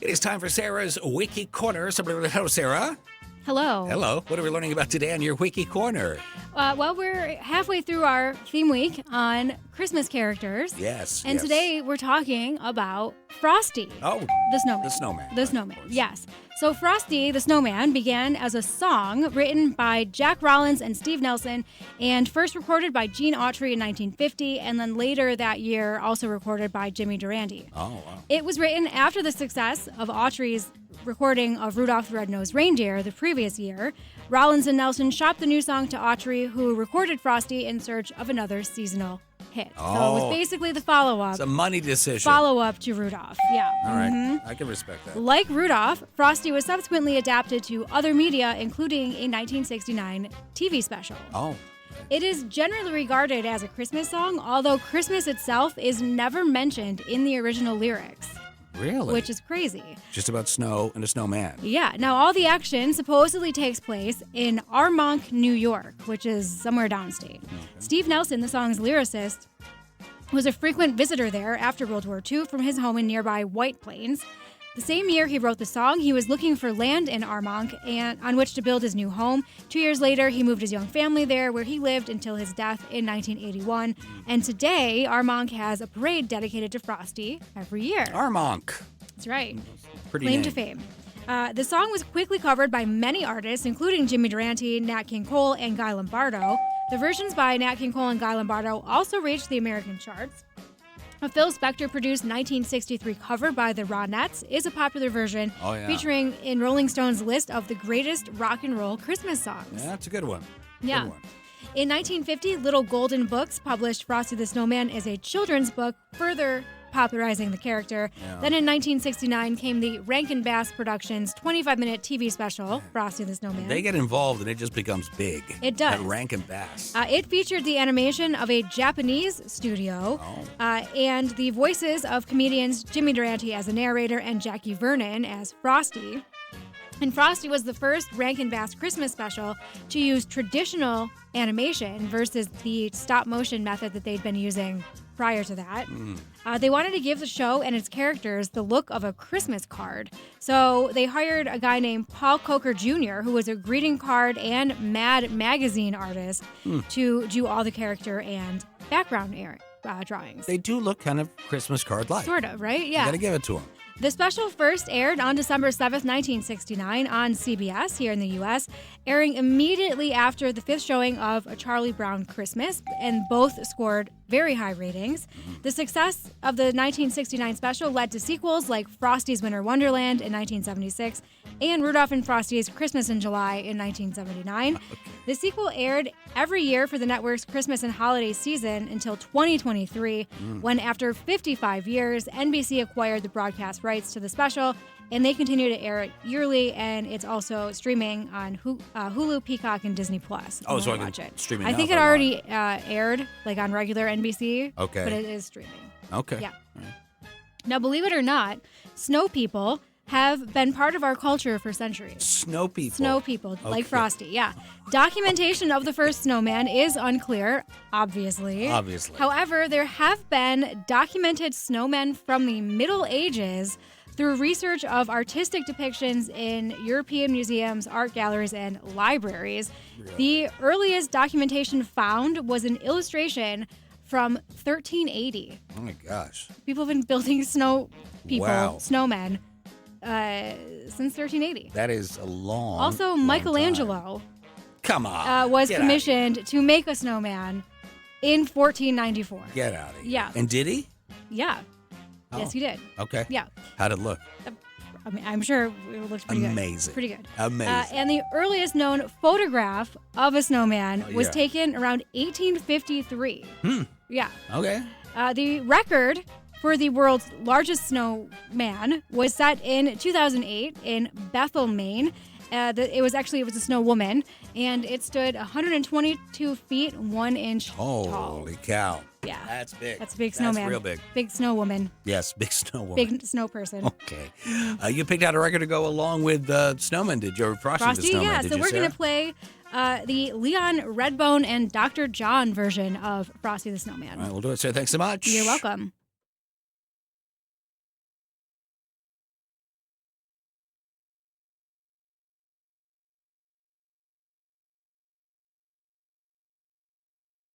It is time for Sarah's Wiki Corner. Hello, Sarah. Hello. Hello. What are we learning about today on your Wiki Corner? Well, we're halfway through our theme week on Christmas characters. Yes. And today we're talking about Frosty. Oh. The Snowman. The Snowman. The Snowman, yes. So Frosty the Snowman began as a song written by Jack Rollins and Steve Nelson and first recorded by Gene Autry in 1950 and then later that year also recorded by Jimmy Durante. Oh, wow. It was written after the success of Autry's recording of Rudolph the Red-Nosed Reindeer the previous year. Rollins and Nelson shopped the new song to Autry, who recorded Frosty in search of another seasonal hit. Oh. So it was basically the follow-up. It's a money decision. Follow-up to Rudolph, yeah. All right. I can respect that. Like Rudolph, Frosty was subsequently adapted to other media, including a 1969 TV special. Oh. It is generally regarded as a Christmas song, although Christmas itself is never mentioned in the original lyrics. Really? Which is crazy. Just about snow and a snowman. Yeah. Now, all the action supposedly takes place in Armonk, New York, which is somewhere downstate. Okay. Steve Nelson, the song's lyricist, was a frequent visitor there after World War II from his home in nearby White Plains. The same year he wrote the song, he was looking for land in Armonk and on which to build his new home. 2 years later, he moved his young family there, where he lived until his death in 1981. And today, Armonk has a parade dedicated to Frosty every year. Armonk. That's right. Pretty Claim name. to fame. The song was quickly covered by many artists, including Jimmy Durante, Nat King Cole, and Guy Lombardo. The versions by Nat King Cole and Guy Lombardo also reached the American charts. A Phil Spector-produced 1963 cover by the Ronettes is a popular version, featuring in Rolling Stone's list of the greatest rock and roll Christmas songs. Yeah, that's a good one. Yeah. Good one. In 1950, Little Golden Books published Frosty the Snowman as a children's book, further popularizing the character. Yeah. Then in 1969 came the Rankin Bass Productions 25-minute TV special, Frosty the Snowman. They get involved and it just becomes big. It does. At Rankin Bass. It featured the animation of a Japanese studio and the voices of comedians Jimmy Durante as a narrator and Jackie Vernon as Frosty. And Frosty was the first Rankin Bass Christmas special to use traditional animation versus the stop-motion method that they'd been using prior to that. They wanted to give the show and its characters the look of a Christmas card. So they hired a guy named Paul Coker Jr., who was a greeting card and Mad magazine artist, to do all the character and background drawings. They do look kind of Christmas card-like. Sort of, right? Yeah. You gotta give it to them. The special first aired on December 7th, 1969 on CBS here in the U.S., airing immediately after the fifth showing of A Charlie Brown Christmas, and both scored very high ratings. The success of the 1969 special led to sequels like Frosty's Winter Wonderland in 1976 and Rudolph and Frosty's Christmas in July in 1979. The sequel aired every year for the network's Christmas and holiday season until 2023, when after 55 years, NBC acquired the broadcast rights to the special, and they continue to air it yearly, and it's also streaming on Hulu, Peacock, and Disney+. Oh, so I watch can it. stream it I now think if it I already aired like on regular NBC, Okay. but it is streaming. Okay. Yeah. Now, believe it or not, snow people have been part of our culture for centuries. Snow people. Snow people, like Okay. Frosty, yeah. Documentation of the first snowman is unclear, obviously. Obviously. However, there have been documented snowmen from the Middle Ages through research of artistic depictions in European museums, art galleries, and libraries. Really? The earliest documentation found was an illustration from 1380. Oh my gosh. People have been building snow people, Wow. snowmen, since 1380. That is a long Also, long Michelangelo time. Come on. was Get outta commissioned to make a snowman in 1494. here. Get out of here. Yeah. And did he? Yeah. Oh. Yes, he did. Okay. Yeah. How'd it look? I mean, I'm sure it looks pretty good. Amazing. Pretty good. Amazing. And the earliest known photograph of a snowman was yeah. taken around 1853. Yeah. Okay. The record for the world's largest snowman was set in 2008 in Bethel, Maine. It was a snow woman, and it stood 122 feet 1 inch tall. Holy cow. Yeah. That's big. That's a big snowman. That's real big. Big snow woman. Yes, big snow woman. Big snow person. Okay. You picked out a record to go along with Snowman, did you? Or Frosty the Snowman, yeah. did So you, we're Sarah? going to play the Leon Redbone and Dr. John version of Frosty the Snowman. All right, we'll do it, Sarah. Thanks so much. You're welcome.